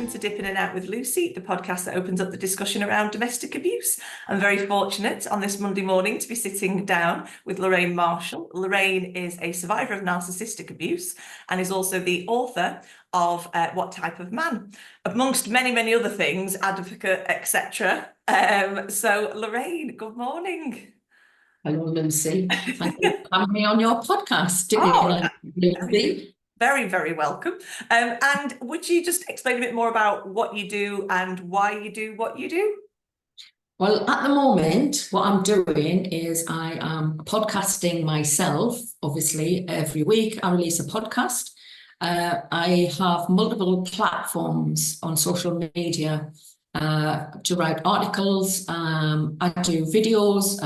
welcome to Dip In and Out with Lucy, the podcast that opens up the discussion around domestic abuse. I'm very fortunate on this Monday morning to be sitting down with Lorraine Marshall. Lorraine is a survivor of narcissistic abuse and is also the author of What Type of Man, amongst many, many other things, advocate, etc. So Lorraine, good morning. Hello, Lucy. Thank you for having me on your podcast. Very, very welcome. And would you just explain a bit more about what you do and why you do what you do? Well, at the moment, what I'm doing is I am podcasting myself. Obviously, every week I release a podcast. I have multiple platforms on social media to write articles. I do videos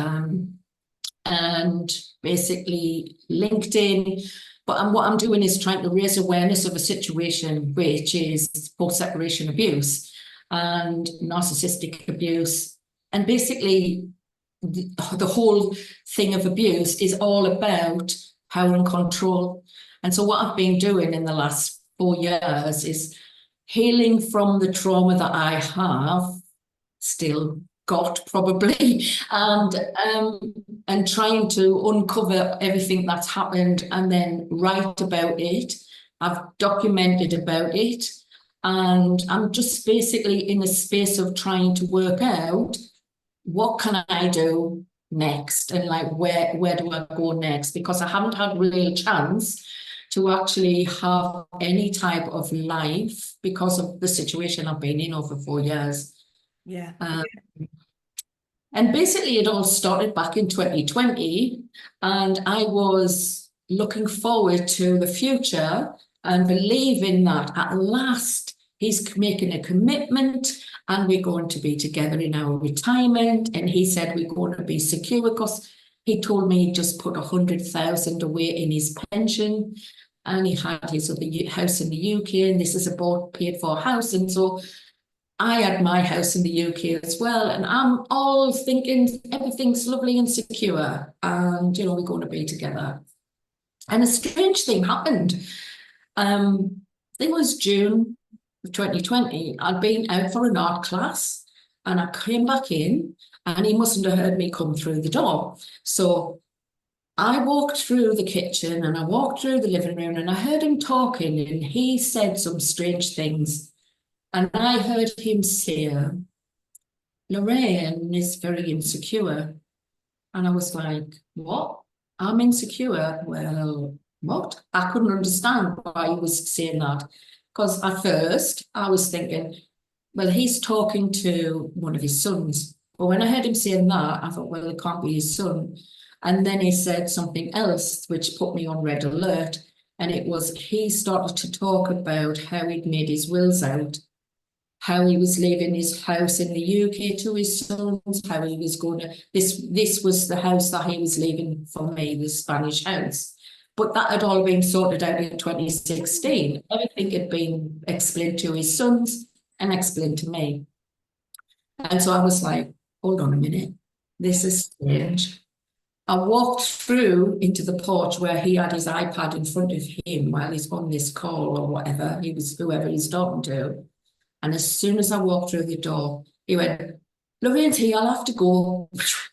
and basically LinkedIn. But what I'm doing is trying to raise awareness of a situation which is post-separation abuse and narcissistic abuse. And basically, the whole thing of abuse is all about power and control. And so what I've been doing in the last 4 years is healing from the trauma that I have still got probably, and trying to uncover everything that's happened and then write about it. I've documented about it, and I'm just basically in the space of trying to work out what can I do next, and like where do I go next, because I haven't had a real chance to actually have any type of life because of the situation I've been in over 4 years. Yeah. And basically it all started back in 2020, and I was looking forward to the future and believing that at last he's making a commitment and we're going to be together in our retirement. And he said we're going to be secure because he told me he just put 100,000 away in his pension, and he had his other house in the UK, and this is a board paid for house. And so I had my house in the UK as well, and I'm all thinking everything's lovely and secure, and we're going to be together. And a strange thing happened. I think it was June of 2020. I'd been out for an art class, and I came back in, and he mustn't have heard me come through the door. So I walked through the kitchen and I walked through the living room, and I heard him talking, and he said some strange things. And I heard him say, Lorraine is very insecure. And I was like, what? I'm insecure? Well, what? I couldn't understand why he was saying that. Because at first I was thinking, well, he's talking to one of his sons. But when I heard him saying that, I thought, well, it can't be his son. And then he said something else, which put me on red alert. And it was, he started to talk about how he'd made his wills out, how he was leaving his house in the UK to his sons, how he was going to, this was the house that he was leaving for me, the Spanish house. But that had all been sorted out in 2016. Everything had been explained to his sons and explained to me. And so I was like, hold on a minute, this is strange. I walked through into the porch where he had his iPad in front of him while he's on this call or whatever, whoever he's talking to. And as soon as I walked through the door, he went, Lorraine's here, I'll have to go.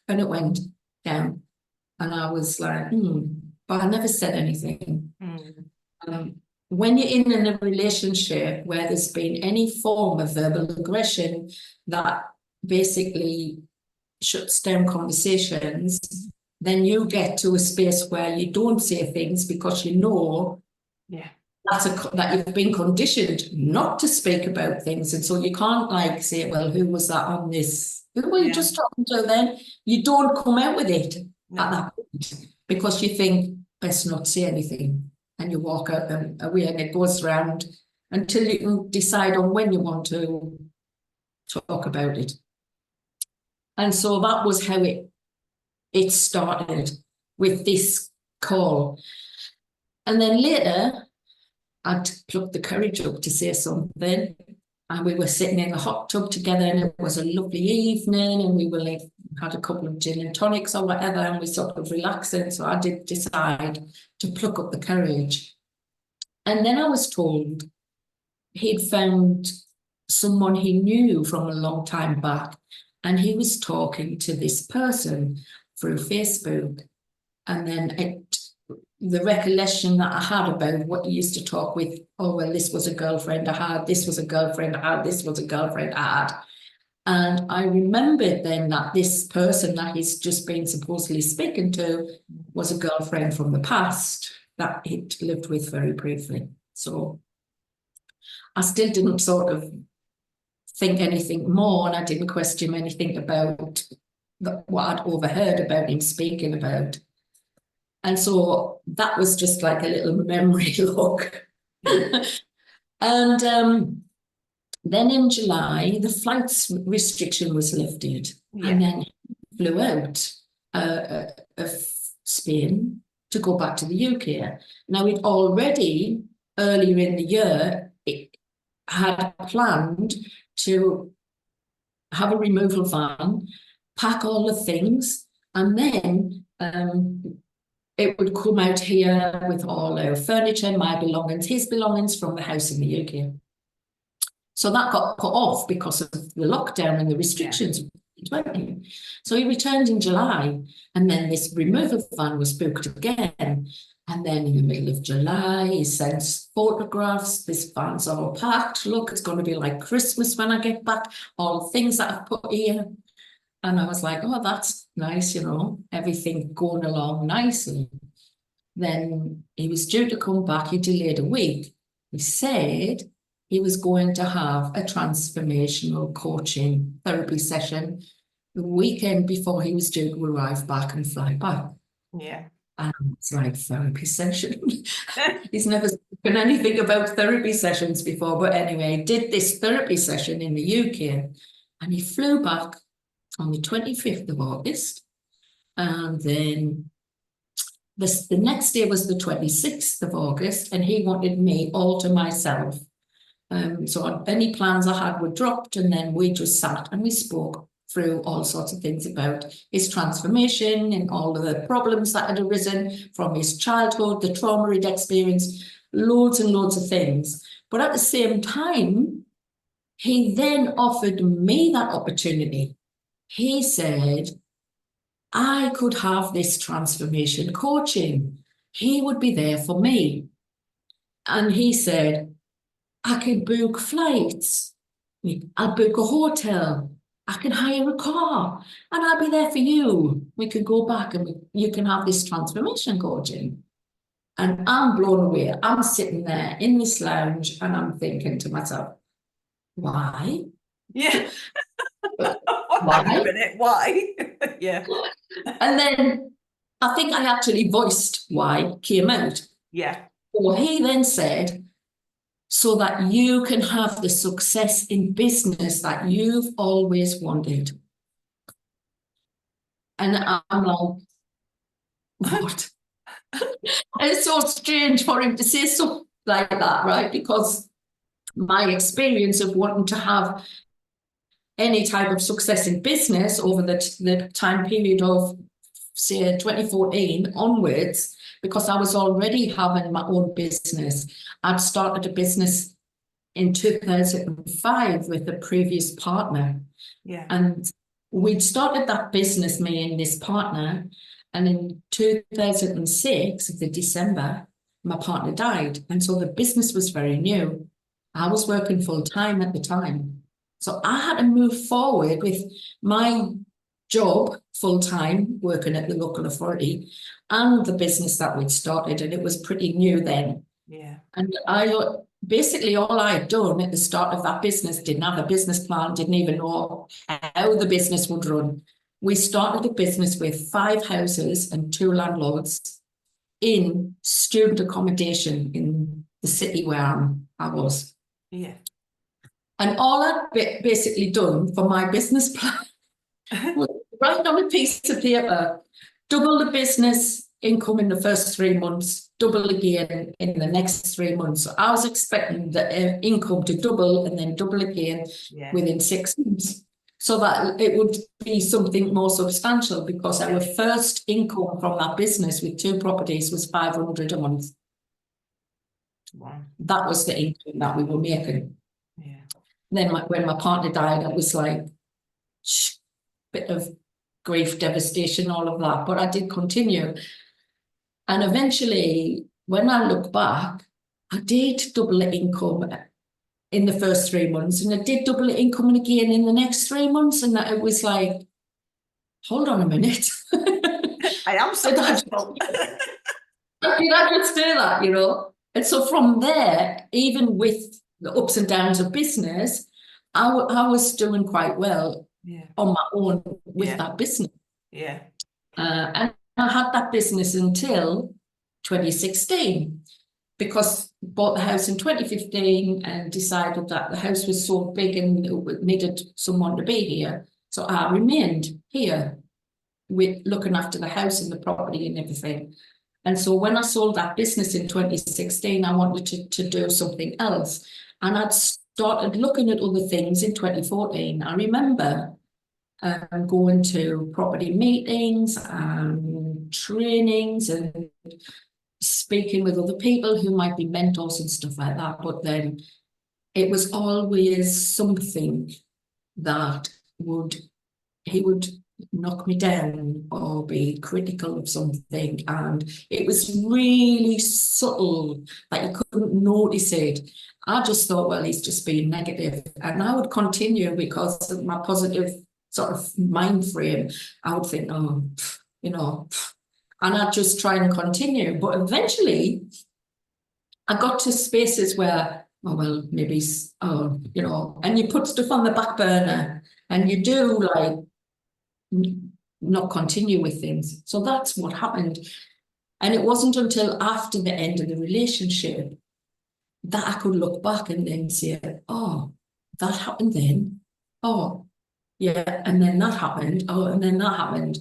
And it went down. And I was like, but I never said anything. When you're in a relationship where there's been any form of verbal aggression that basically shuts down conversations, then you get to a space where you don't say things because you know that you've been conditioned not to speak about things. And so you can't like say, well, who was that on this? Who were you just talking to then? You don't come out with it at that point because you think, best not say anything. And you walk out and away, and it goes around until you can decide on when you want to talk about it. And so that was how it started with this call. And then later, I'd plucked the courage up to say something, and we were sitting in the hot tub together, and it was a lovely evening, and we were like, had a couple of gin and tonics or whatever, and we sort of relaxing. So I did decide to pluck up the courage. And then I was told he'd found someone he knew from a long time back, and he was talking to this person through Facebook. And then the recollection that I had about what he used to talk with, oh, well, this was a girlfriend I had, this was a girlfriend I had, this was a girlfriend I had. And I remembered then that this person that he's just been supposedly speaking to was a girlfriend from the past that he'd lived with very briefly. So I still didn't sort of think anything more, and I didn't question anything about what I'd overheard about him speaking about. And so that was just like a little memory look. And then in July, the flights restriction was lifted, and then he flew out of Spain to go back to the UK. Now, it already, earlier in the year, it had planned to have a removal van, pack all the things, and then it would come out here with all our furniture, my belongings, his belongings from the house in the UK. So that got cut off because of the lockdown and the restrictions. So he returned in July, and then this removal van was booked again. And then in the middle of July, he sends photographs. This van's all packed. Look, it's going to be like Christmas when I get back. All the things that I've put here. And I was like, oh, that's nice, everything going along nicely. Then he was due to come back. He delayed a week. He said he was going to have a transformational coaching therapy session the weekend before he was due to arrive back and fly back. Yeah. And it's like, therapy session. He's never spoken anything about therapy sessions before, but anyway, he did this therapy session in the UK, and he flew back on the 25th of August. And then the next day was the 26th of August, and he wanted me all to myself. So any plans I had were dropped, and then we just sat and we spoke through all sorts of things about his transformation and all of the problems that had arisen from his childhood, the trauma he'd experienced, loads and loads of things. But at the same time, he then offered me that opportunity. He said, I could have this transformation coaching. He would be there for me. And he said, I can book flights. I'll book a hotel. I can hire a car, and I'll be there for you. We could go back and you can have this transformation coaching. And I'm blown away. I'm sitting there in this lounge and I'm thinking to myself, why? Yeah. Why? Hang on a minute, why? Yeah. And then I think I actually voiced why came out. Yeah. Well, he then said, so that you can have the success in business that you've always wanted. And I'm like, what? It's so strange for him to say something like that, right? Because my experience of wanting to have any type of success in business over the time period of, say, 2014 onwards, because I was already having my own business. I'd started a business in 2005 with a previous partner. Yeah. And we'd started that business, me and this partner. And in 2006, the December, my partner died. And so the business was very new. I was working full time at the time. So I had to move forward with my job full time, working at the local authority, and the business that we'd started. And it was pretty new then. Yeah. And basically all I'd done at the start of that business, didn't have a business plan, didn't even know how the business would run. We started a business with 5 houses and 2 landlords in student accommodation in the city where I was. Yeah. And all I'd basically done for my business plan was write on a piece of paper, double the business income in the first 3 months, double again in the next 3 months. So I was expecting the income to double and then double again within 6 months, so that it would be something more substantial, because our first income from that business with 2 properties was 500 a month. Wow. That was the income that we were making. Yeah. Then when my partner died, I was like, bit of grief, devastation, all of that. But I did continue. And eventually, when I look back, I did double the income in the first 3 months, and I did double the income again in the next 3 months. And it was like, hold on a minute. I am successful. Did I just do that, you know? And so from there, even with the ups and downs of business, I was doing quite well on my own with that business. Yeah. And I had that business until 2016, because I bought the house in 2015 and decided that the house was so big and it needed someone to be here. So I remained here with looking after the house and the property and everything. And so when I sold that business in 2016, I wanted to do something else. And I'd started looking at other things in 2014. I remember going to property meetings and trainings and speaking with other people who might be mentors and stuff like that. But then it was always something that he would knock me down or be critical of something, and it was really subtle that you couldn't notice it. I just thought, well, he's just being negative, and I would continue because of my positive sort of mind frame. I would think, oh, you know, and I'd just try and continue. But eventually I got to spaces where, oh, well, maybe, oh, you know, and you put stuff on the back burner and you do like not continue with things. So that's what happened. And it wasn't until after the end of the relationship that I could look back and then say, oh, that happened then. Oh, yeah. And then that happened. Oh, and then that happened.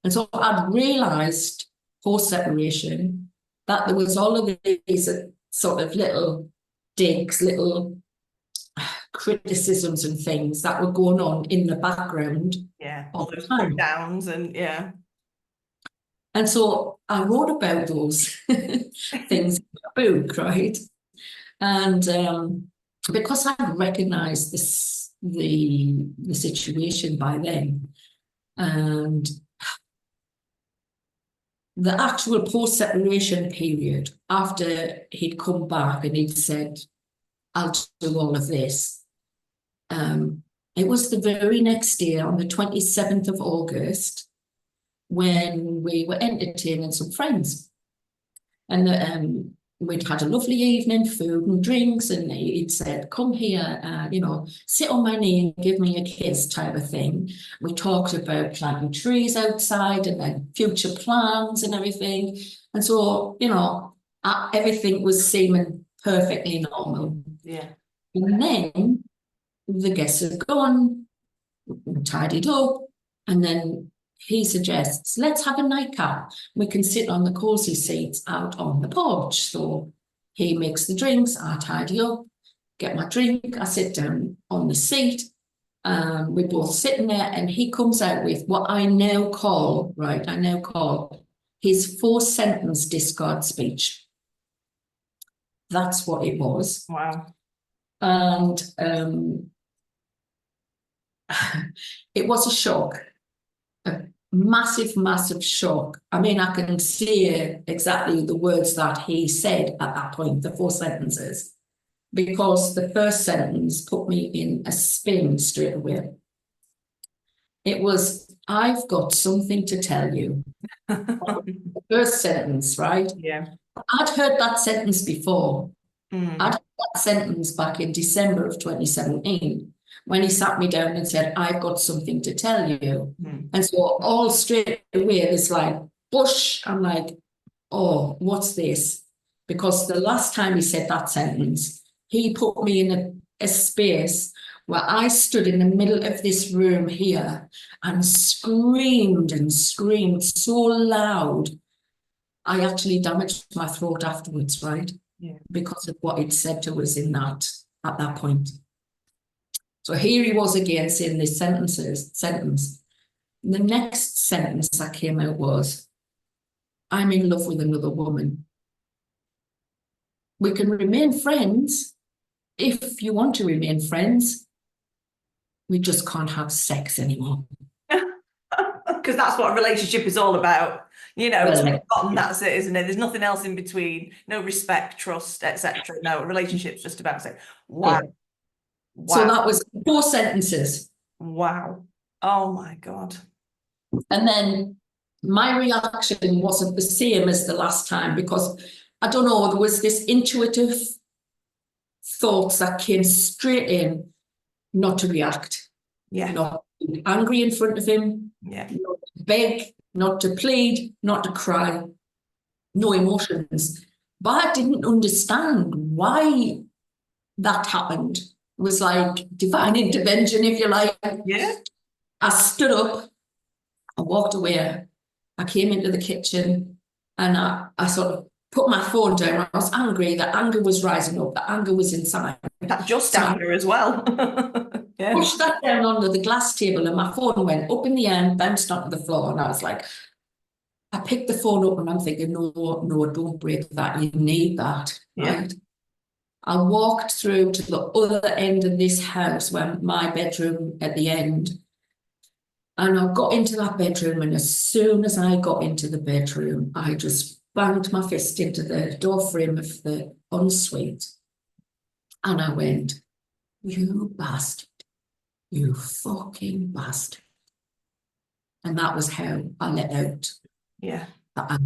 And so I'd realized post separation that there was all of these sort of little digs, little criticisms and things that were going on in the background. Yeah, all those put downs and yeah. And so I wrote about those things in the book, right? And because I recognised the situation by then, and the actual post-separation period, after he'd come back and he'd said, I'll do all of this, it was the very next day, on the 27th of August, when we were entertaining some friends. And we'd had a lovely evening, food and drinks, and he'd said, come here, you know, sit on my knee and give me a kiss type of thing. We talked about planting trees outside and then future plans and everything. And so, you know, everything was seeming perfectly normal. Yeah. And then the guests had gone, tidied up, and then he suggests, let's have a nightcap. We can sit on the cozy seats out on the porch. So he makes the drinks, I tidy up, get my drink, I sit down on the seat. We're both sitting there, and he comes out with what I now call his 4-sentence discard speech. That's what it was. Wow. And it was a shock. A massive, massive shock. I mean, I can say exactly the words that he said at that point, the 4 sentences, because the first sentence put me in a spin straight away. It was, I've got something to tell you. The first sentence, right? Yeah. I'd heard that sentence before. I'd heard that sentence back in December of 2017. When he sat me down and said, I've got something to tell you. And so all straight away, it's like, bush. I'm like, oh, what's this? Because the last time he said that sentence, he put me in a space where I stood in the middle of this room here and screamed so loud. I actually damaged my throat afterwards, right? Yeah. Because of what he'd said to us at that point. So here he was again saying this sentence. The next sentence that came out was, I'm in love with another woman. We can remain friends if you want to remain friends, we just can't have sex anymore. Because that's what a relationship is all about. Well, Top bottom, that's it, isn't it? There's nothing else in between. No respect, trust, etc. No, a relationship's just about sex. Wow. yeah. So Wow. that was 4 sentences. Wow. Oh my God. And then my reaction wasn't the same as the last time, because I don't know, there was this intuitive thoughts that came straight in, not to react, Yeah. not to be angry in front of him, Yeah. not to beg, not to plead, not to cry, no emotions. But I didn't understand why that happened. It was like divine intervention, if you like. Yeah. I stood up, I walked away, I came into the kitchen, and I sort of put my phone down. I was angry, the anger was rising up, the anger was inside. That just So I anger as well. Yeah. pushed that down onto the glass table, and my phone went up in the air and bounced onto the floor. And I was like, I picked the phone up and I'm thinking, no, no, don't break that. You need that, Yeah. right? I walked through to the other end of this house, where my bedroom at the end. And I got into that bedroom, and as soon as I got into the bedroom, I just banged my fist into the door frame of the ensuite. And I went, you bastard, you fucking bastard. And that was how I let out. Yeah. That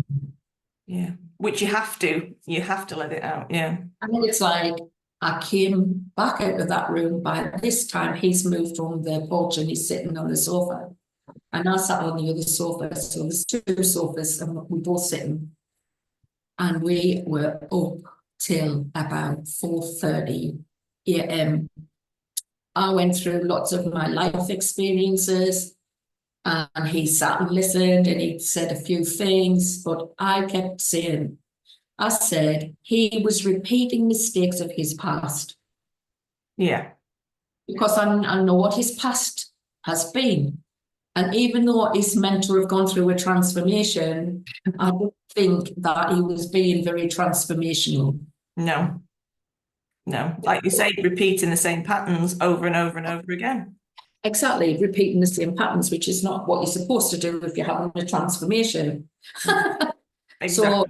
Yeah. Which you have to let it out. Yeah. I mean, it's like I came back out of that room. By this time, he's moved from the porch and he's sitting on the sofa. And I sat on the other sofa. So there's 2 sofas and we both sitting. And we were up till about 4:30 a.m. I went through lots of my life experiences, and he sat and listened, and he said a few things, but I kept saying, I said he was repeating mistakes of his past. Yeah. Because I know what his past has been. And even though he's meant to have gone through a transformation, I don't think that he was being very transformational. No. No. Like you say, repeating the same patterns over and over and over again. Exactly, repeating the same patterns, which is not what you're supposed to do if you're having a transformation. Exactly. So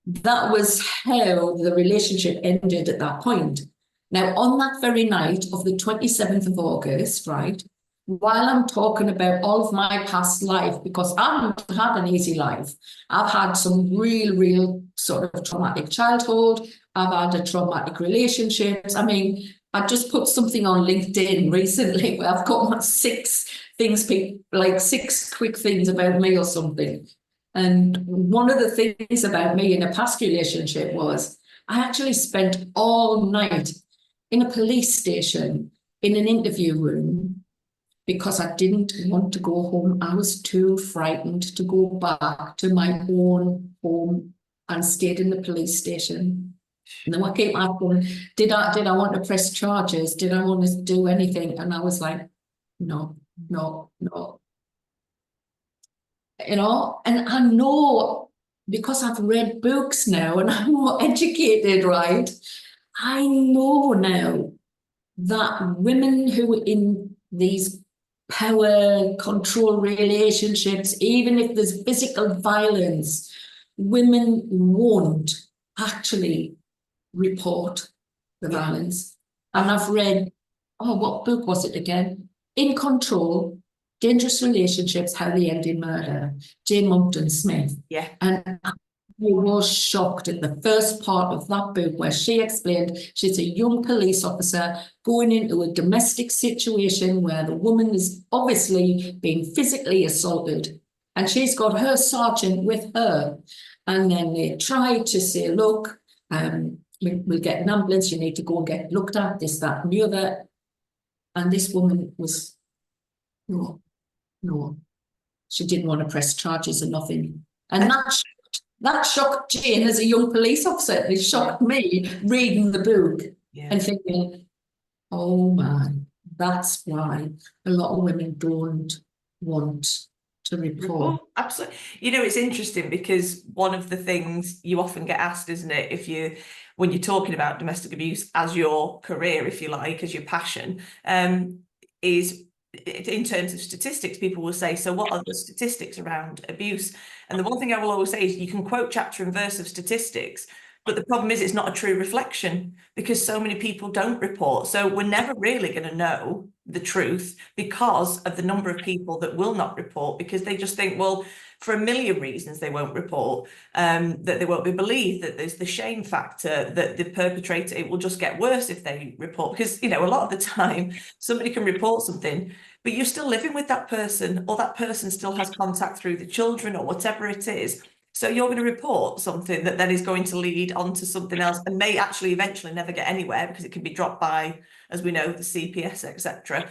that was how the relationship ended at that point. Now, on that very night of the 27th of August, right, while I'm talking about all of my past life, because I haven't had an easy life, I've had some real sort of traumatic childhood, I've had a traumatic relationships. I mean, I just put something on LinkedIn recently where I've got my 6 things, like 6 quick things about me or something. And one of the things about me in a past relationship was I actually spent all night in a police station in an interview room because I didn't want to go home. I was too frightened to go back to my own home, and stayed in the police station. And then I came up and did I want to press charges? Did I want to do anything? And I was like, no. And I know, because I've read books now and I'm more educated, right? I know now that women who are in these power control relationships, even if there's physical violence, women won't actually report the violence. And I've read, what book was it again? In Control, Dangerous Relationships, How They End in Murder, Jane Monckton Smith. Yeah. And I was shocked at the first part of that book where she explained she's a young police officer going into a domestic situation where the woman is obviously being physically assaulted, and she's got her sergeant with her. And then they try to say, look, we'll get an ambulance, you need to go and get looked at, this, that, and the other. And this woman was, no. She didn't want to press charges or nothing. And that shocked Jane as a young police officer. It shocked me reading the book and thinking, oh man, that's why a lot of women don't want to report. Absolutely. It's interesting because one of the things you often get asked, isn't it, when you're talking about domestic abuse as your career, if you like, as your passion, is, in terms of statistics, people will say, so what are the statistics around abuse? And the one thing I will always say is you can quote chapter and verse of statistics, but the problem is it's not a true reflection because so many people don't report. So we're never really going to know the truth because of the number of people that will not report, because they just think, well, for a million reasons they won't report, that they won't be believed, that there's the shame factor, that the perpetrator, it will just get worse if they report. Because, you know, a lot of the time somebody can report something, but you're still living with that person, or that person still has contact through the children or whatever it is. So you're going to report something that then is going to lead on to something else and may actually eventually never get anywhere because it can be dropped by, as we know, the CPS, etc.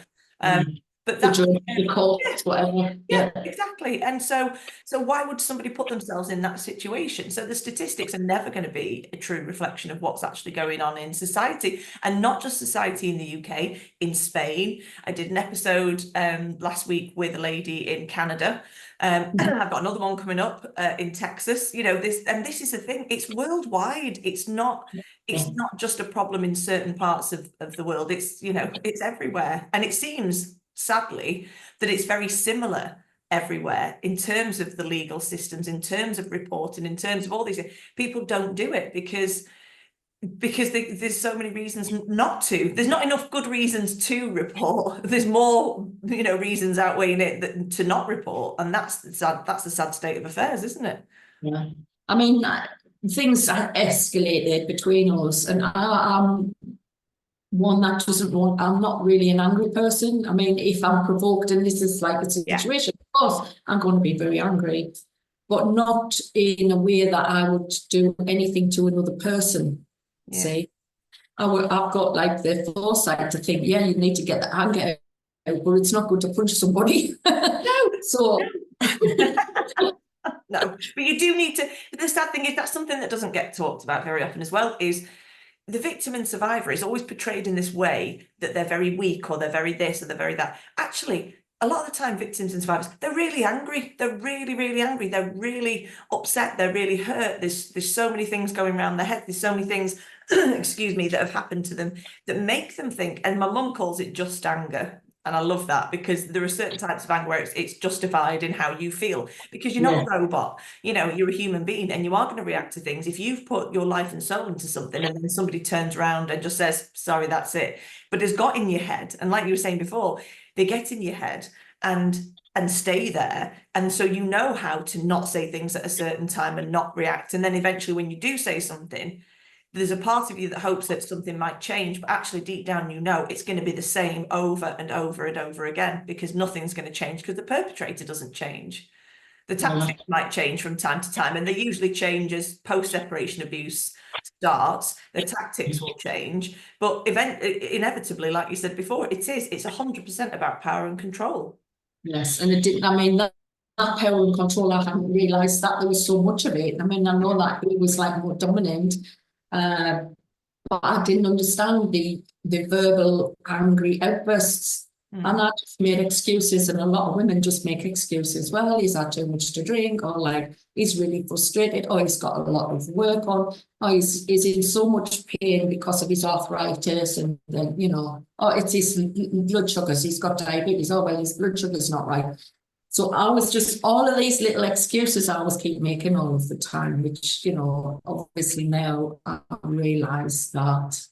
But that's the court, whatever. Yeah, exactly. And so why would somebody put themselves in that situation? So the statistics are never going to be a true reflection of what's actually going on in society, and not just society in the UK, in Spain. I did an episode last week with a lady in Canada. I've got another one coming up in Texas. You know, this is the thing, it's worldwide. It's not just a problem in certain parts of the world. It's, you know, it's everywhere. And it seems, sadly, that it's very similar everywhere in terms of the legal systems, in terms of reporting, in terms of all these things. People don't do it because there's so many reasons not to. There's not enough good reasons to report. There's more, you know, reasons outweighing it to not report, and that's the sad state of affairs, isn't it? Yeah, I mean, things have escalated between us, and I'm one that doesn't want. I'm not really an angry person. I mean, if I'm provoked and this is like a situation, of course, I'm going to be very angry, but not in a way that I would do anything to another person. See, I've got like the foresight to think, yeah, you need to get the anger out, but it's not good to punch somebody. No, so. No, but you do need to. The sad thing is that's something that doesn't get talked about very often as well, is the victim and survivor is always portrayed in this way that they're very weak, or they're very this, or they're very that. Actually, a lot of the time, victims and survivors, they're really angry. They're really, really angry. They're really upset. They're really hurt. There's so many things going around their head. There's so many things, excuse me, that have happened to them that make them think. And my mum calls it just anger. And I love that, because there are certain types of anger where it's justified in how you feel, because you're not a robot. You know, you're a human being, and you are going to react to things. If you've put your life and soul into something and then somebody turns around and just says, sorry, that's it. But it's got in your head. And like you were saying before, they get in your head and stay there. And so you know how to not say things at a certain time and not react. And then eventually when you do say something, there's a part of you that hopes that something might change, but actually deep down, you know, it's going to be the same over and over and over again, because nothing's going to change, because the perpetrator doesn't change. The tactics might change from time to time, and they usually change as post-separation abuse starts. The tactics will change, but inevitably, like you said before, it's 100% about power and control. Yes, and it didn't, I mean, that power and control, I hadn't realised that there was so much of it. I mean, I know that he was like more dominant, but I didn't understand the verbal angry outbursts. And I just made excuses, and a lot of women just make excuses. Well, he's had too much to drink, or like he's really frustrated, or he's got a lot of work on, or he's in so much pain because of his arthritis, and then, you know, oh, it's his blood sugars, he's got diabetes, oh, well, his blood sugar's not right. So I was just, all of these little excuses I was keep making all of the time, which, you know, obviously now I realise that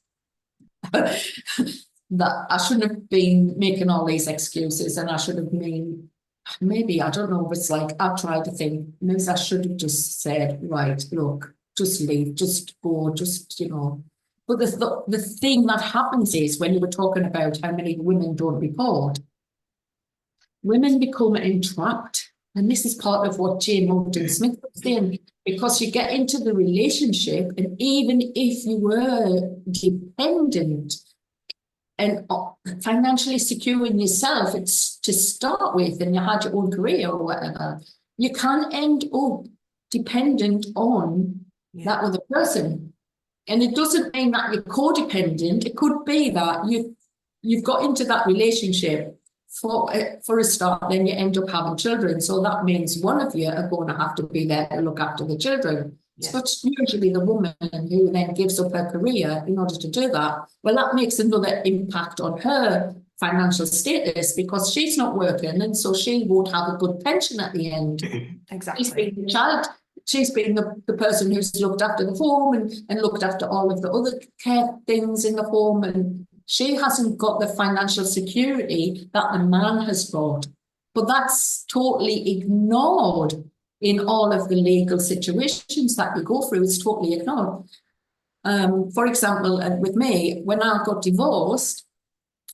that I shouldn't have been making all these excuses, and I should have been, maybe, I don't know, it's like, I've tried to think, maybe I should have just said, right, look, just leave, just go, just, you know. But the thing that happens is, when you were talking about how many women don't report, women become entrapped. And this is part of what Jane Moulton Smith was saying, because you get into the relationship, and even if you were dependent and financially secure in yourself, it's to start with, and you had your own career or whatever, you can end up dependent on that other person. And it doesn't mean that you're codependent. It could be that you've got into that relationship for a start, then you end up having children. So that means one of you are going to have to be there to look after the children. Yeah. So it's usually the woman who then gives up her career in order to do that. Well, that makes another impact on her financial status because she's not working, and so she won't have a good pension at the end. She's Exactly. been the child, she's been the person who's looked after the home and looked after all of the other care things in the home, and she hasn't got the financial security that the man has got. But that's totally ignored in all of the legal situations that we go through. It's totally ignored. For example, with me, when I got divorced,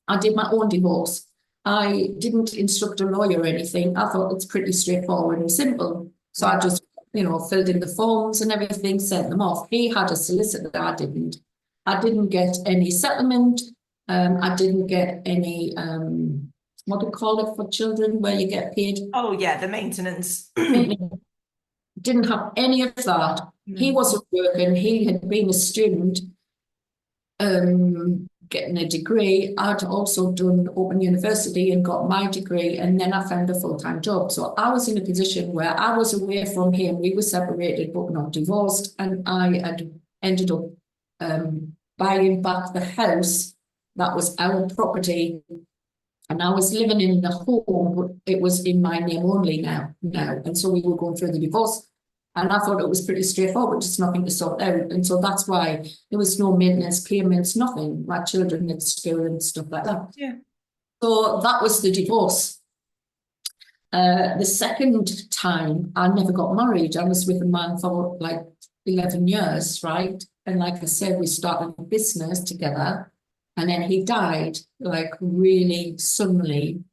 I did my own divorce. I didn't instruct a lawyer or anything. I thought it's pretty straightforward and simple. So I just, filled in the forms and everything, sent them off. He had a solicitor, I didn't. I didn't get any settlement. I didn't get any, what do you call it for children, where you get paid? Oh yeah, the maintenance. Didn't have any of that. He wasn't working. He had been a student, getting a degree. I'd also done Open University and got my degree, and then I found a full-time job. So I was in a position where I was away from him. We were separated but not divorced, and I had ended up buying back the house that was our property, and I was living in the home, but it was in my name only now. And so we were going through the divorce. And I thought it was pretty straightforward, just nothing to sort out. And so that's why there was no maintenance payments, nothing. My children at school and stuff like that. Yeah. So that was the divorce. The second time, I never got married. I was with a man for like 11 years, right? And like I said, we started a business together. And then he died, like really suddenly.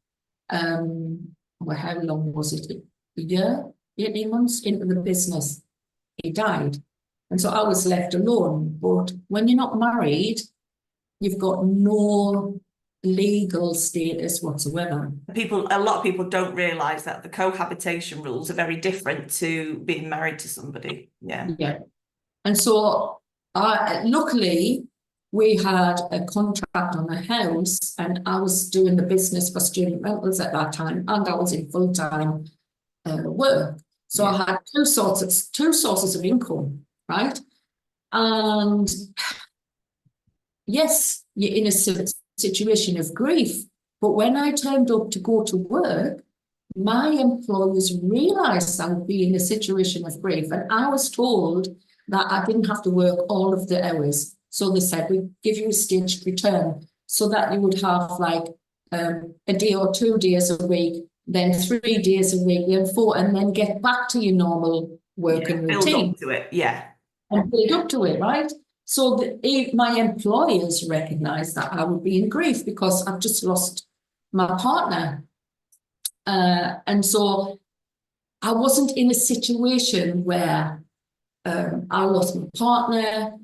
Well, how long was it? A year? 18 months into the business, he died. And so I was left alone. But when you're not married, you've got no legal status whatsoever. A lot of people don't realise that the cohabitation rules are very different to being married to somebody. Yeah. Yeah. And so luckily, we had a contract on a house, and I was doing the business for student rentals at that time, and I was in full-time work. So I had two sources of income, right? And yes, you're in a situation of grief. But when I turned up to go to work, my employers realized I would be in a situation of grief. And I was told that I didn't have to work all of the hours. So they said, we give you a staged return so that you would have like a day or 2 days a week, then 3 days a week, then 4, and then get back to your normal working routine. Build up to it, yeah. And build up to it, right? So my employers recognized that I would be in grief because I've just lost my partner. And so I wasn't in a situation where I lost my partner,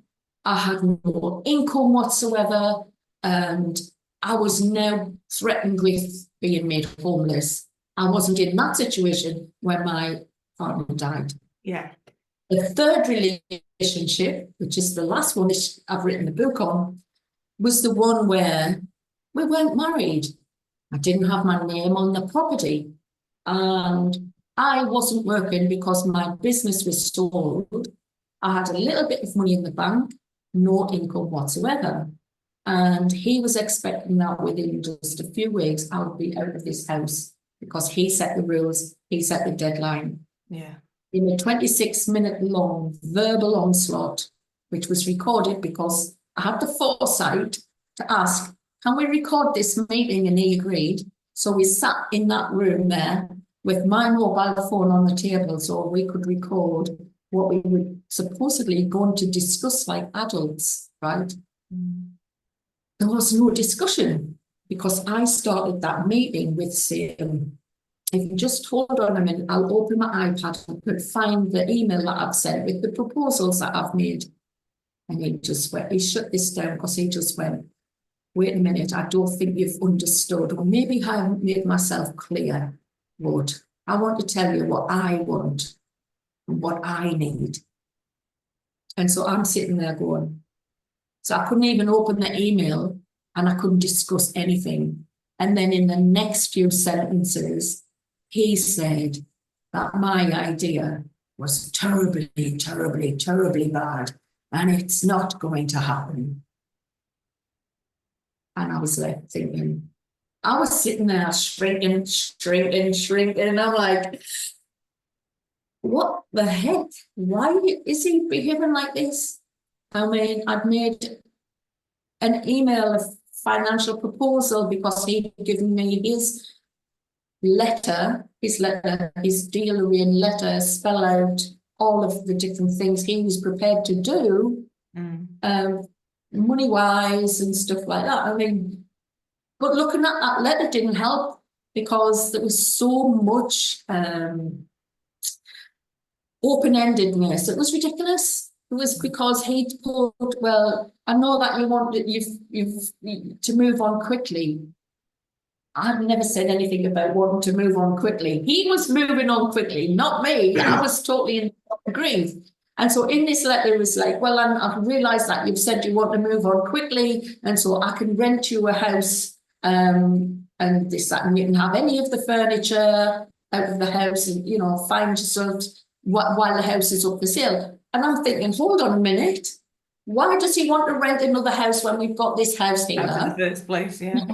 I had no income whatsoever, and I was now threatened with being made homeless. I wasn't in that situation when my partner died. Yeah. The third relationship, which is the last one I've written a book on, was the one where we weren't married. I didn't have my name on the property, and I wasn't working because my business was sold. I had a little bit of money in the bank, no income whatsoever. And he was expecting that within just a few weeks, I would be out of this house because he set the rules, he set the deadline. Yeah. In a 26-minute long verbal onslaught, which was recorded because I had the foresight to ask, can we record this meeting? And he agreed. So we sat in that room there with my mobile phone on the table so we could record what we were supposedly going to discuss like adults, right? There was no discussion because I started that meeting with saying, if you just hold on a minute, I'll open my iPad and could find the email that I've sent with the proposals that I've made. And he shut this down because he just went, wait a minute, I don't think you've understood, or maybe I haven't made myself clear, but I want to tell you what I want and what I need. And so I'm sitting there going, so I couldn't even open the email and I couldn't discuss anything. And then in the next few sentences, he said that my idea was terribly, terribly, terribly bad, and it's not going to happen. And I was left thinking, I was sitting there shrinking, and I'm like, what the heck? Why is he behaving like this? I mean, I'd made an email of financial proposal because he'd given me his deal-in letter, spell out all of the different things he was prepared to do, money-wise and stuff like that. I mean, but looking at that letter didn't help because there was so much open-endedness. It was ridiculous. It was because he'd put, well, I know that you want you've to move on quickly. I've never said anything about wanting to move on quickly. He was moving on quickly, not me. I was totally in grief. And so in this letter, it was like, well, I've realised that you've said you want to move on quickly, and so I can rent you a house, and this, that, and you can have any of the furniture out of the house, and, you know, find yourself while the house is up for sale. And I'm thinking, hold on a minute. Why does he want to rent another house when we've got this house here? Out in the first place, yeah.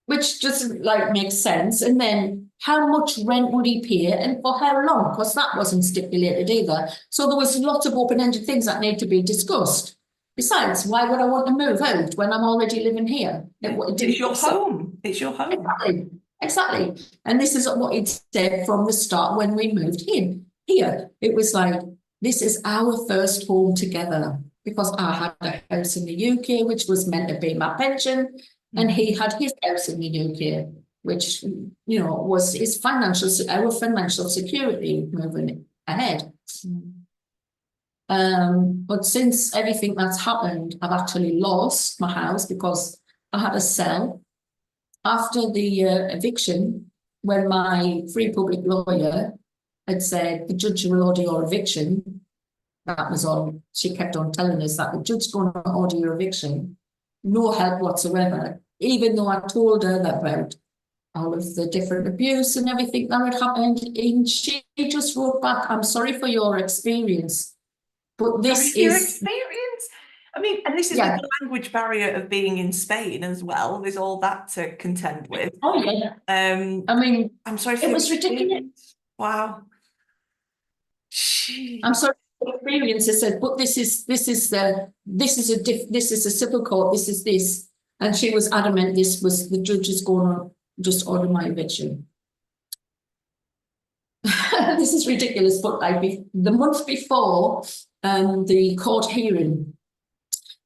Which doesn't like make sense. And then how much rent would he pay and for how long? Because that wasn't stipulated either. So there was lots of open-ended things that need to be discussed. Besides, why would I want to move out when I'm already living here? It's your home. It's your home. Exactly. And this is what it said from the start when we moved in here. It was like, this is our first home together, because I had a house in the UK, which was meant to be my pension. And he had his house in the UK, which, you know, was our financial security moving ahead. But since everything that's happened, I've actually lost my house because I had to sell. After the eviction, when my free public lawyer had said the judge will order your eviction, that was all. She kept on telling us that the judge's going to order your eviction. No help whatsoever. Even though I told her about all of the different abuse and everything that had happened, and she just wrote back, I'm sorry for your experience, but this your is experience. I mean, and this is with the language barrier of being in Spain as well. There's all that to contend with. Oh yeah. I mean, I'm sorry. It was ridiculous. Wow. Jeez. I'm sorry for the experience. I said, but this is a civil court. This is this. And she was adamant this was the judge is going to just order my eviction. This is ridiculous, but the month before the court hearing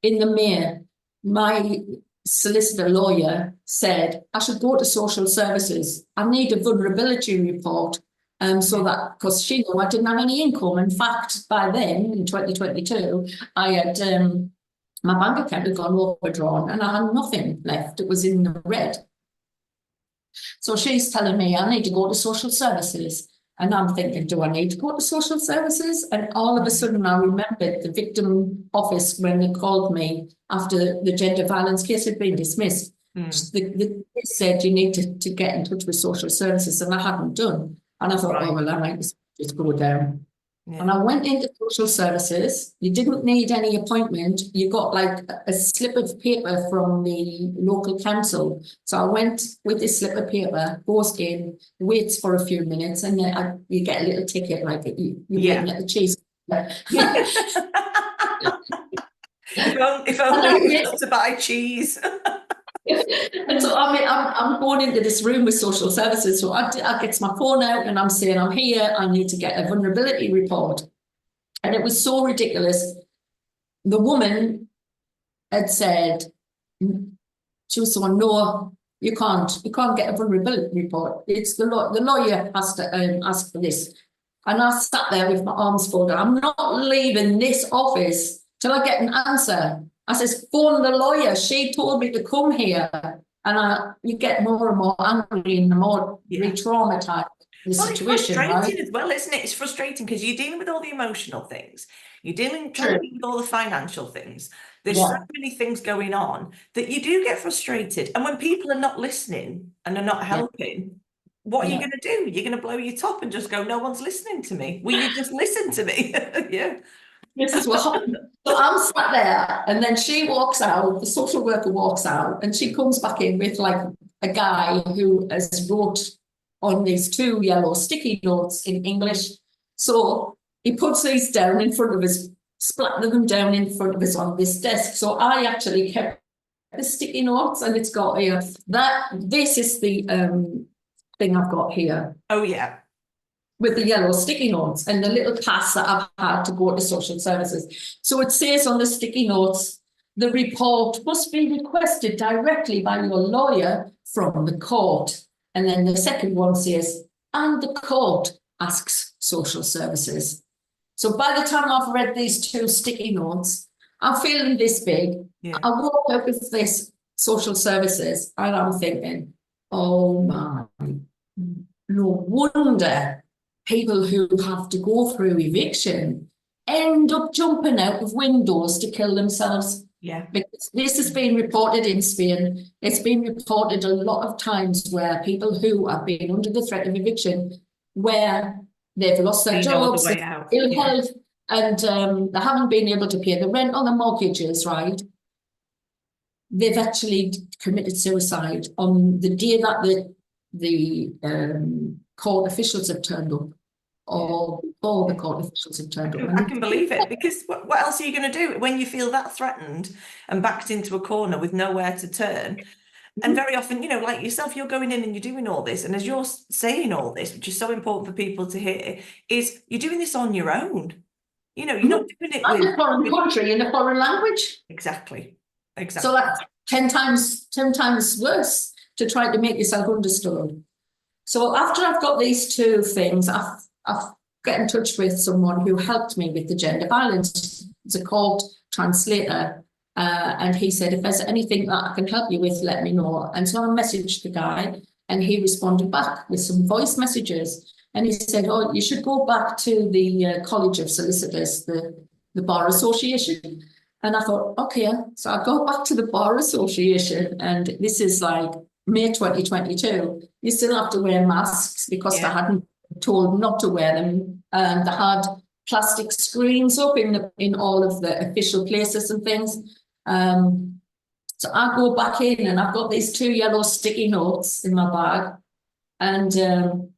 in the mayor, my solicitor lawyer said I should go to social services. I need a vulnerability report, so that, because she knew I didn't have any income. In fact, by then in 2022, I had my bank account had gone overdrawn and I had nothing left. It was in the red. So she's telling me I need to go to social services. And I'm thinking, do I need to go to social services? And all of a sudden I remembered the victim office when they called me after the gender violence case had been dismissed. They said you need to get in touch with social services, and I hadn't done. And I thought, oh, well, I might just go down. Yeah. And I went into social services. You didn't need any appointment. You got like a slip of paper from the local council. So I went with this slip of paper, goes in, waits for a few minutes, and then you get a little ticket like you waiting at the cheese. if only you got to buy cheese. And so I mean, I'm going into this room with social services. So I get my phone out and I'm saying, I'm here. I need to get a vulnerability report. And it was so ridiculous. The woman had said, she was saying, no, you can't get a vulnerability report. It's the lawyer has to ask for this. And I sat there with my arms folded. I'm not leaving this office till I get an answer. I says, phone the lawyer. She told me to come here. And you get more and more angry and more re-traumatized the situation. It's frustrating as well, isn't it? It's frustrating because you're dealing with all the emotional things. You're trying to deal with all the financial things. There's so many things going on that you do get frustrated. And when people are not listening and are not helping, what are you going to do? You're going to blow your top and just go, no one's listening to me. Will you just listen to me? Yeah. This is what happened. So I'm sat there, and then she walks out, the social worker walks out, and she comes back in with like a guy who has wrote on these 2 yellow sticky notes in English. So he puts these down in front of us, splattered them down in front of us on this desk. So I actually kept the sticky notes, and it's got here this is the thing I've got here. Oh yeah. With the yellow sticky notes and the little pass that I've had to go to social services. So it says on the sticky notes, the report must be requested directly by your lawyer from the court. And then the second one says, and the court asks social services. So by the time I've read these 2 sticky notes, I'm feeling this big. Yeah. I walk out with this social services and I'm thinking, oh my, no wonder people who have to go through eviction end up jumping out of windows to kill themselves. Yeah. Because this has been reported in Spain. It's been reported a lot of times where people who have been under the threat of eviction, where they've lost their jobs, ill health, and they haven't been able to pay the rent on the mortgages, right? They've actually committed suicide on the day that the court officials have turned up, or all the court officials have turned up. I can believe it, because what else are you going to do when you feel that threatened and backed into a corner with nowhere to turn? And very often, you know, like yourself, you're going in and you're doing all this. And as you're saying all this, which is so important for people to hear, is you're doing this on your own. You know, you're not doing it in a foreign country, in a foreign language. Exactly. So that's 10 times worse to try to make yourself understood. So after I've got these 2 things, I've got in touch with someone who helped me with the gender violence. It's a court translator. And he said, if there's anything that I can help you with, let me know. And so I messaged the guy, and he responded back with some voice messages. And he said, oh, you should go back to the College of Solicitors, the Bar Association. And I thought, okay. So I go back to the Bar Association, and this is like May 2022. You still have to wear masks because they hadn't told not to wear them. And they had plastic screens up in all of the official places and things. So I go back in, and I've got these 2 yellow sticky notes in my bag, and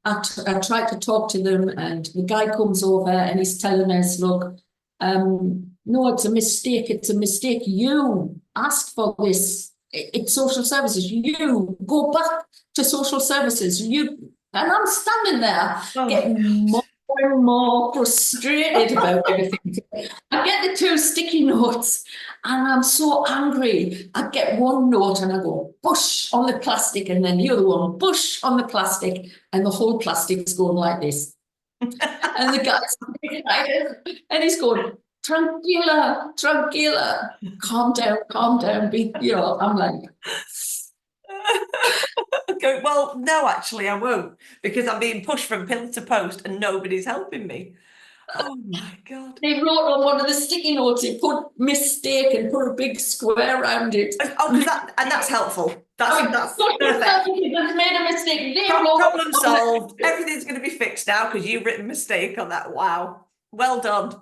I tried to talk to them, and the guy comes over and he's telling us, look, no, it's a mistake. It's a mistake. You asked for this. It's social services. You go back to social services. And I'm standing there getting more and more frustrated about everything. I get the 2 sticky notes and I'm so angry. I get one note and I go, push on the plastic, and then the other one, push on the plastic, and the whole plastic's going like this. And the guy's and he's going, tranquila, calm down, I'm like... Go, well, no, actually, I won't, because I'm being pushed from pillar to post and nobody's helping me. Oh my God. He wrote on one of the sticky notes, he put mistake and put a big square around it. Oh, and that's helpful. That's perfect. He's made a mistake. Problem solved. Everything's going to be fixed now because you've written mistake on that. Wow. Well done.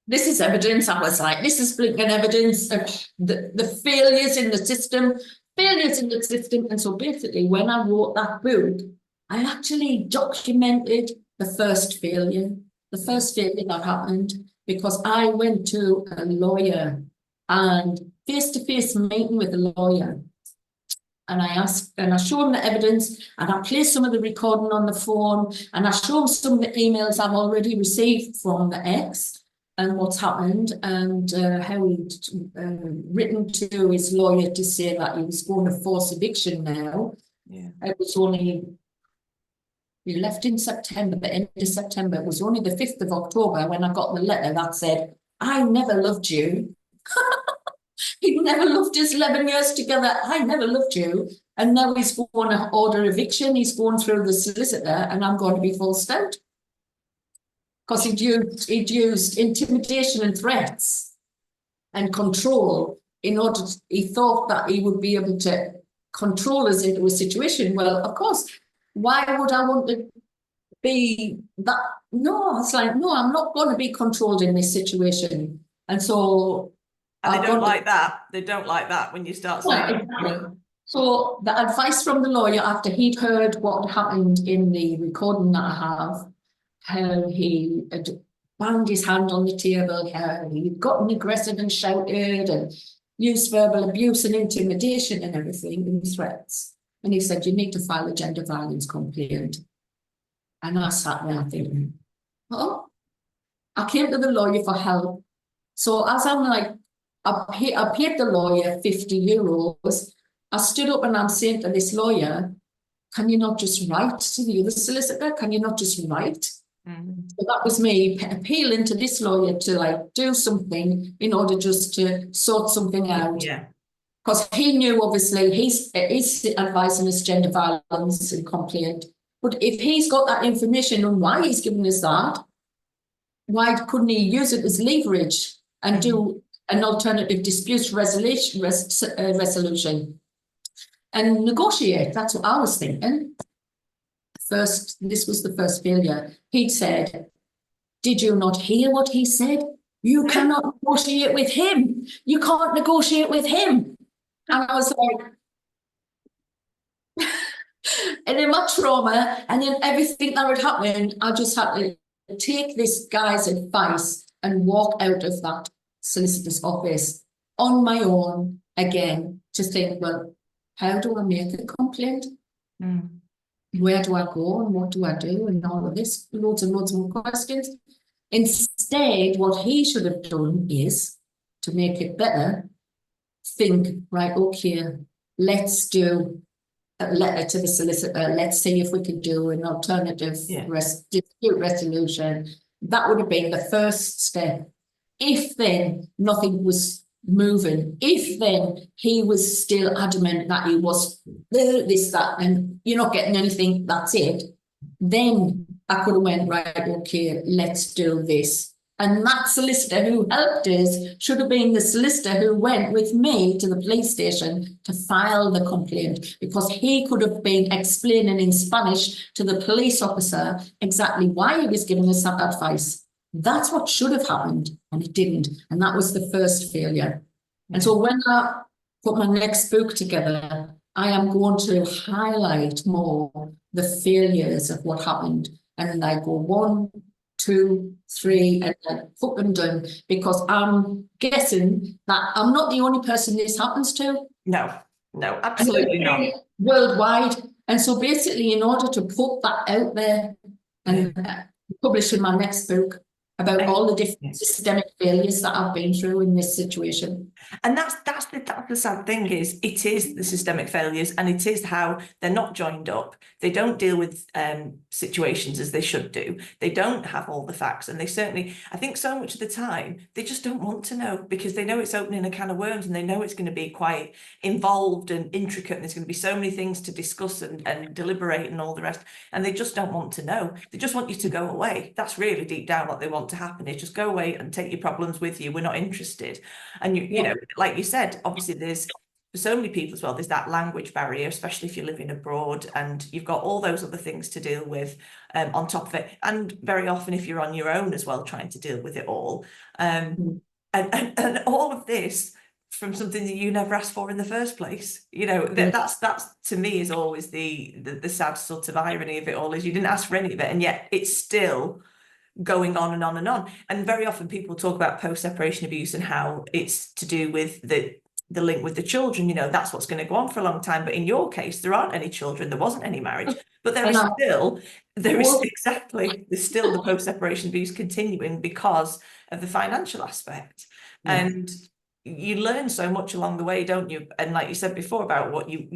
This is evidence. I was like, this is blinking evidence of the failures in the system. And so basically, when I wrote that book, I actually documented the first failure that happened, because I went to a lawyer, and face-to-face meeting with a lawyer. And I show him the evidence, and I play some of the recording on the phone, and I show him some of the emails I've already received from the ex, and what's happened, and how he'd written to his lawyer to say that he was going to force eviction now. Yeah. It was only, he left in September, the end of September. It was only the 5th of October when I got the letter that said, I never loved you. He'd never loved us 11 years together. I never loved you. And now he's going to order eviction. He's going through the solicitor, and I'm going to be forced out. Because he'd used intimidation and threats and control in order to, he thought that he would be able to control us into a situation. Well, of course, why would I want to be that? No, it's like, no, I'm not going to be controlled in this situation. And so... And they don't like that. They don't like that when you start saying... Exactly. So the advice from the lawyer after he'd heard what happened in the recording that I have, how he had banged his hand on the table, how he'd gotten aggressive and shouted and used verbal abuse and intimidation and everything and threats. And he said, you need to file a gender violence complaint. And I sat there thinking, oh, I came to the lawyer for help. So as I'm like, I paid the lawyer €50. I stood up and I'm saying to this lawyer, can you not just write to the other solicitor? Can you not just write? Mm. So that was me appealing to this lawyer to like do something in order just to sort something out. Yeah. Because he knew obviously he's advising us gender violence and complaint. But if he's got that information on why he's giving us that, why couldn't he use it as leverage and do an alternative dispute resolution and negotiate? That's what I was thinking. First, this was the first failure. He'd said, did you not hear what he said? You cannot negotiate with him. You can't negotiate with him. And I was like, and in my trauma and then everything that had happened, I just had to take this guy's advice and walk out of that solicitor's office on my own again to think, well, how do I make a complaint? Mm. Where do I go and what do I do and all of this, loads and loads more questions. Instead, what he should have done is, to make it better, think, right, okay, let's do a letter to the solicitor. Let's see if we can do an alternative dispute resolution. That would have been the first step. If then nothing was moving, if then he was still adamant that he was this, that, and you're not getting anything, that's it, then I could have went, right, okay, let's do this. And that solicitor who helped us should have been the solicitor who went with me to the police station to file the complaint, because he could have been explaining in Spanish to the police officer exactly why he was giving us that advice. That's what should have happened, and it didn't. And that was the first failure. And so when I put my next book together, I am going to highlight more the failures of what happened. And I go 1, 2, 3, and then hook them done, because I'm guessing that I'm not the only person this happens to. No, absolutely not. Worldwide. And so basically, in order to put that out there and publish in my next book about all the different systemic failures that I've been through in this situation. And that's the sad thing, is it is the systemic failures, and it is how they're not joined up. They don't deal with situations as they should do. They don't have all the facts, and they certainly, I think so much of the time, they just don't want to know, because they know it's opening a can of worms, and they know it's going to be quite involved and intricate, and there's going to be so many things to discuss and deliberate and all the rest, and they just don't want to know. They just want you to go away. That's really deep down what they want to happen, is just go away and take your problems with you. We're not interested. And you know, like you said, obviously there's, for so many people as well, there's that language barrier, especially if you're living abroad and you've got all those other things to deal with on top of it. And very often if you're on your own as well, trying to deal with it all. And all of this from something that you never asked for in the first place. You know, that's to me is always the sad sort of irony of it all, is you didn't ask for any of it, and yet it's still going on and on and on. And very often people talk about post-separation abuse and how it's to do with the link with the children. You know, that's what's going to go on for a long time. But in your case, there aren't any children, there wasn't any marriage, but there's still the post-separation abuse continuing because of the financial aspect. And you learn so much along the way, don't you? And like you said before about what we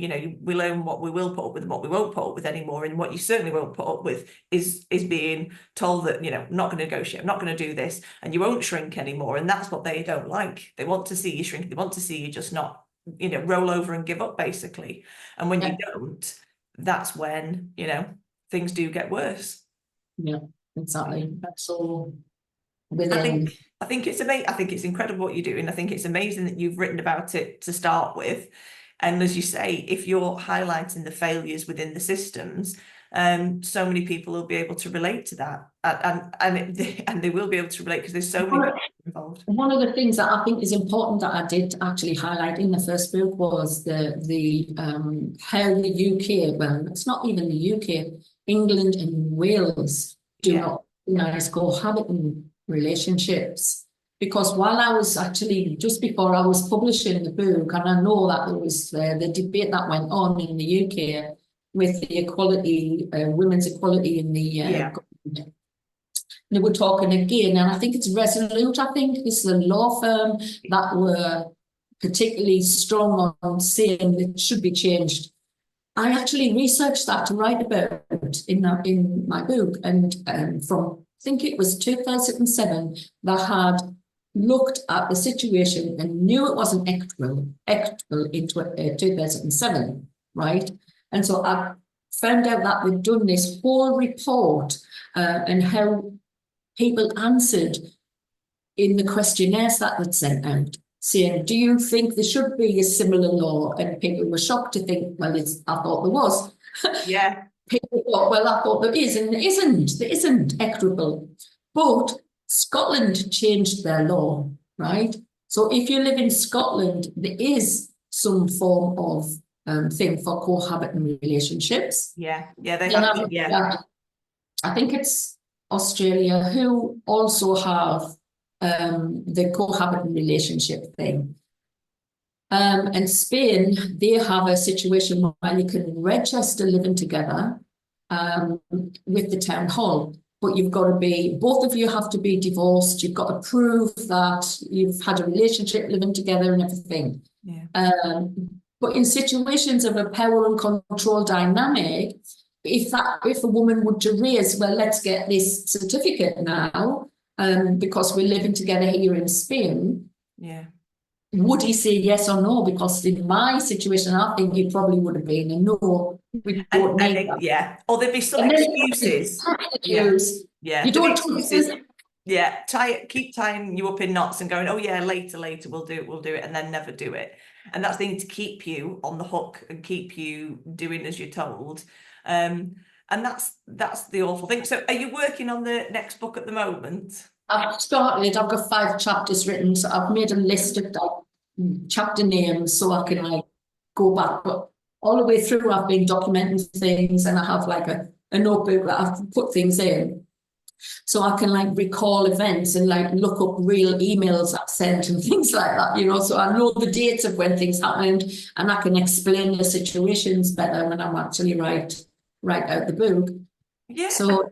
learn what we will put up with and what we won't put up with anymore. And what you certainly won't put up with is being told that, you know, not going to negotiate, I'm not going to do this, and you won't shrink anymore. And that's what they don't like. They want to see you shrink. They want to see you just not, you know, roll over and give up, basically. And when you don't, that's when, you know, things do get worse. Yeah, exactly. That's all. I think it's amazing. I think it's incredible what you're doing. I think it's amazing that you've written about it to start with. And as you say, if you're highlighting the failures within the systems, So many people will be able to relate to that, and they will be able to relate because there's so many people involved. One of the things that I think is important that I did actually highlight in the first book was the how the UK, well, it's not even the UK, England and Wales do not recognise cohabiting relationships. Because while I was actually, just before I was publishing the book, and I know that there was the debate that went on in the UK with the equality, women's equality in the government. They were talking again, and I think it's Resolute, I think is the law firm that were particularly strong on saying it should be changed. I actually researched that to write about in my book, and from, I think it was 2007, that had looked at the situation and knew it wasn't equitable in 2007, right? And so I found out that they'd done this whole report and how people answered in the questionnaires that they'd sent out, saying, do you think there should be a similar law? And people were shocked to think, well, I thought there was. Yeah. People thought, well, I thought there is, and there isn't equitable. But Scotland changed their law, right? So if you live in Scotland, there is some form of thing for cohabiting relationships. Yeah, they have. I think it's Australia who also have the cohabiting relationship thing. And Spain, they have a situation where you can register living together with the town hall, but you've got to be, both of you have to be divorced. You've got to prove that you've had a relationship living together and everything. Yeah. But in situations of a power and control dynamic, if a woman would to raise, well, let's get this certificate now, because we're living together here in Spain. Yeah. Would he say yes or no? Because in my situation, I think he probably would have been a no. We don't need that. Yeah. Or there'd be some excuses. Yeah. You don't excuses. Yeah. Keep tying you up in knots and going, oh yeah, later, we'll do it, and then never do it. And that's the thing, to keep you on the hook and keep you doing as you're told. And that's the awful thing. So are you working on the next book at the moment? I've started, I've got 5 chapters written, so I've made a list of chapter names so I can like go back. But all the way through, I've been documenting things, and I have like a notebook that I've put things in. So I can like recall events and like look up real emails I've sent and things like that, you know, so I know the dates of when things happened, and I can explain the situations better when I'm actually write out the book. Yeah. So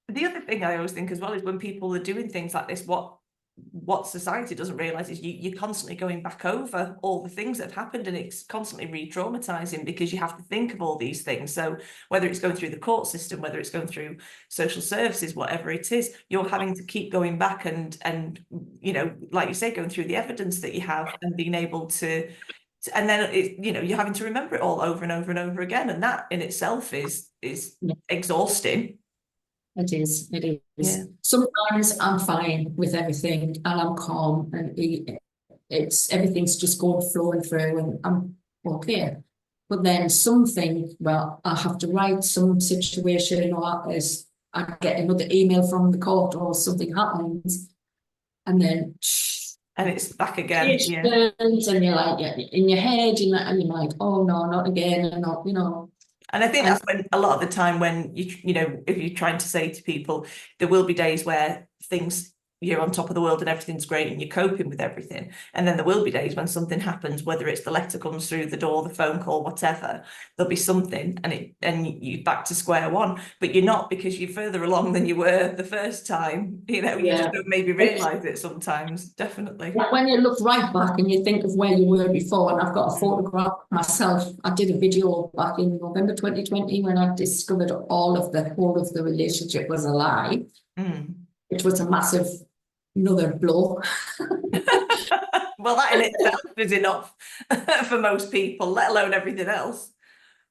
the other thing I always think as well is when people are doing things like this, what society doesn't realise is you're constantly going back over all the things that have happened, and it's constantly re-traumatizing because you have to think of all these things. So whether it's going through the court system, whether it's going through social services, whatever it is, you're having to keep going back and you know, like you say, going through the evidence that you have and being able to and then you're having to remember it all over and over and over again, and that in itself is exhausting. It is. Yeah. Sometimes I'm fine with everything and I'm calm, and everything's just flowing through and I'm okay. But then something, well, I have to write some situation, or I get another email from the court or something happens, and then it's back again. Yeah. And you're like, in your head, and you're like, oh no, not again, and not, you know. And I think that's when a lot of the time when you know, if you're trying to say to people, there will be days where things, you're on top of the world and everything's great and you're coping with everything. And then there will be days when something happens, whether it's the letter comes through the door, the phone call, whatever, there'll be something and you're back to square one, but you're not, because you're further along than you were the first time. You know, you just don't maybe realise it sometimes, definitely. When you look right back and you think of where you were before, and I've got a photograph myself, I did a video back in November 2020 when I discovered all of the relationship was a lie. It was a massive another blow. Well, that in itself is enough for most people, let alone everything else.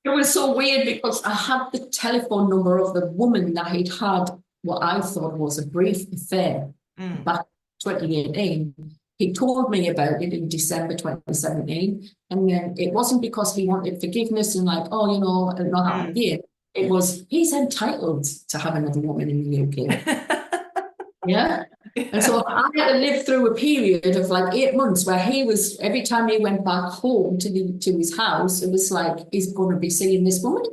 It was so weird because I had the telephone number of the woman that he'd had what I thought was a brief affair back in 2018. He told me about it in December 2017, and then it wasn't because he wanted forgiveness and like, oh, you know, it'll not happen again. it was, he's entitled to have another woman in the UK. Yeah. And so I had to live through a period of like 8 months where he was, every time he went back home to his house, it was like, he's going to be seeing this woman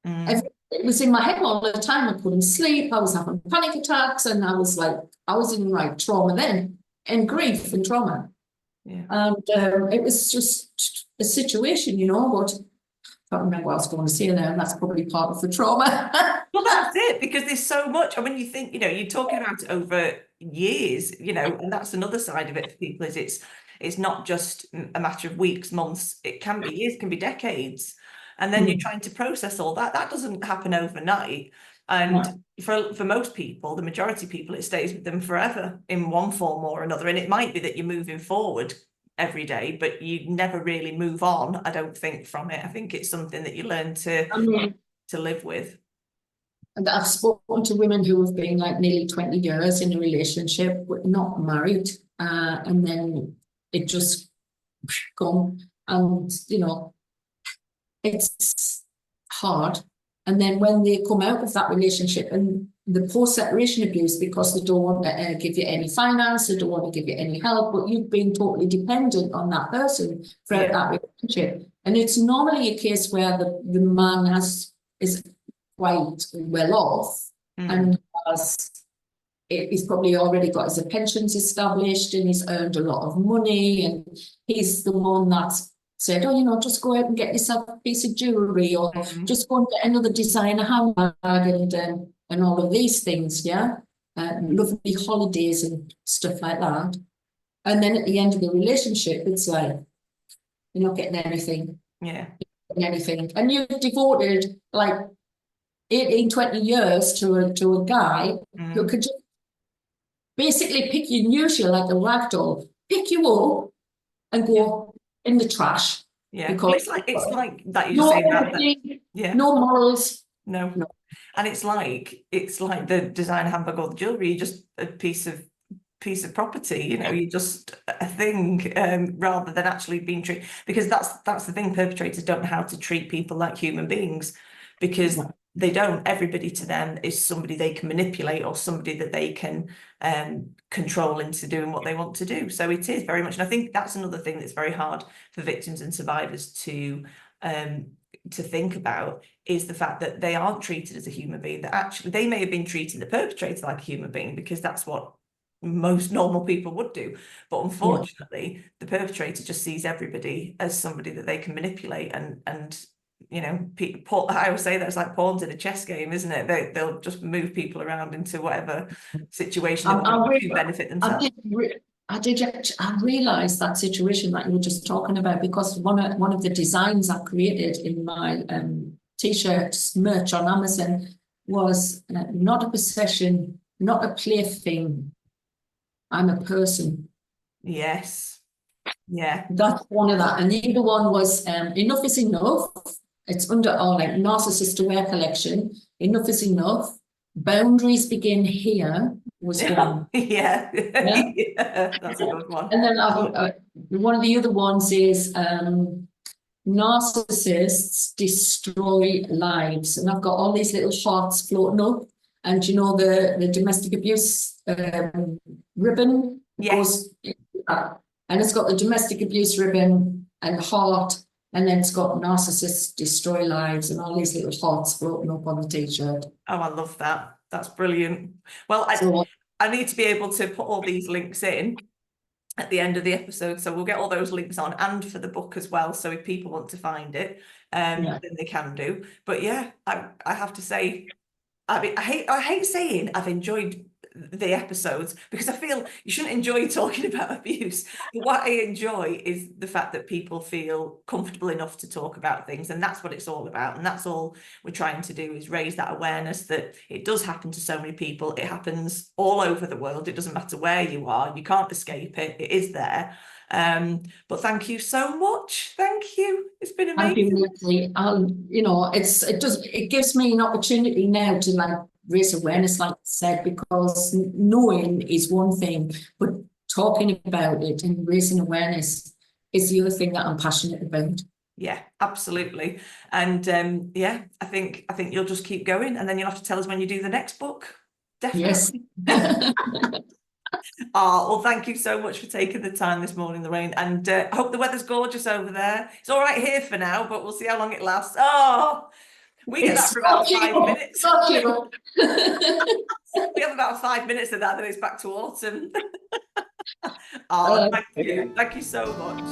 again. It was in my head all the time. I couldn't sleep. I was having panic attacks, and I was like, I was in like trauma then, and grief and trauma. Yeah. And it was just a situation, but I can't remember what I was going to say now, and that's probably part of the trauma. Well, that's it, because there's so much. I mean, you think, you're talking about it over years, and that's another side of it for people, is it's not just a matter of weeks, months, it can be years, it can be decades. And then you're trying to process all that. That doesn't happen overnight. And for most people, the majority of people, it stays with them forever in one form or another. And it might be that you're moving forward every day, but you never really move on, I don't think, from it. I think it's something that you learn to live with. And I've spoken to women who have been like nearly 20 years in a relationship, but not married. And then it just gone. And, it's hard. And then when they come out of that relationship and the post-separation abuse, because they don't want to give you any finance, they don't want to give you any help, but you've been totally dependent on that person throughout that relationship. And it's normally a case where the man is quite well off and he's probably already got his pensions established and he's earned a lot of money, and he's the one that's said, just go out and get yourself a piece of jewelry, or just go and get another designer handbag, and all of these things, lovely holidays and stuff like that. And then at the end of the relationship, it's like, you're not getting anything. Yeah. Anything. And you've devoted like 18, 20 years to a guy who could just basically pick you and use you like a rag doll, pick you up and go in the trash. Yeah, because it's like that you're saying that. No morals. No. And it's like the designer handbag or the jewelry, just a piece of property, you're just a thing, rather than actually being treated, because that's the thing, perpetrators don't know how to treat people like human beings, because they don't. Everybody to them is somebody they can manipulate, or somebody that they can control into doing what they want to do. So it is very much, and I think that's another thing that's very hard for victims and survivors to think about, is the fact that they aren't treated as a human being, that actually they may have been treating the perpetrator like a human being, because that's what most normal people would do, but unfortunately the perpetrator just sees everybody as somebody that they can manipulate, and I always say that it's like pawns in a chess game, isn't it? They'll just move people around into whatever situation to benefit themselves. I realised that situation that you were just talking about, because one of the designs I created in my t-shirts merch on Amazon was not a possession, not a plaything. I'm a person. Yes. Yeah. That's one of that. And the other one was enough is enough. It's under our like narcissist aware collection. Enough is enough. Boundaries begin here was one. Yeah. That's a good one. And then one of the other ones is narcissists destroy lives. And I've got all these little hearts floating up. And the domestic abuse ribbon goes, and it's got the domestic abuse ribbon and heart, and then it's got narcissists destroy lives and all these little hearts floating up on the t-shirt. Oh, I love that. That's brilliant. Well, I need to be able to put all these links in at the end of the episode, so we'll get all those links on, and for the book as well, so if people want to find it, then they can do. But yeah, I have to say, I mean, I hate saying I've enjoyed the episodes, because I feel you shouldn't enjoy talking about abuse, but what I enjoy is the fact that people feel comfortable enough to talk about things, and that's what it's all about, and that's all we're trying to do, is raise that awareness that it does happen to so many people. It happens all over the world. It doesn't matter where you are, you can't escape it. It is there. But thank you so much. Thank you. It's been amazing. It gives me an opportunity now to like raise awareness, like I said, because knowing is one thing, but talking about it and raising awareness is the other thing that I'm passionate about. Yeah, absolutely. And yeah, I think you'll just keep going, and then you'll have to tell us when you do the next book. Yes. Definitely. Oh, well, thank you so much for taking the time this morning, Lorraine. And I hope the weather's gorgeous over there. It's all right here for now, but we'll see how long it lasts. Oh, we get that for about 5 minutes. We have about 5 minutes of that, then it's back to autumn. Oh, thank you. Thank you so much.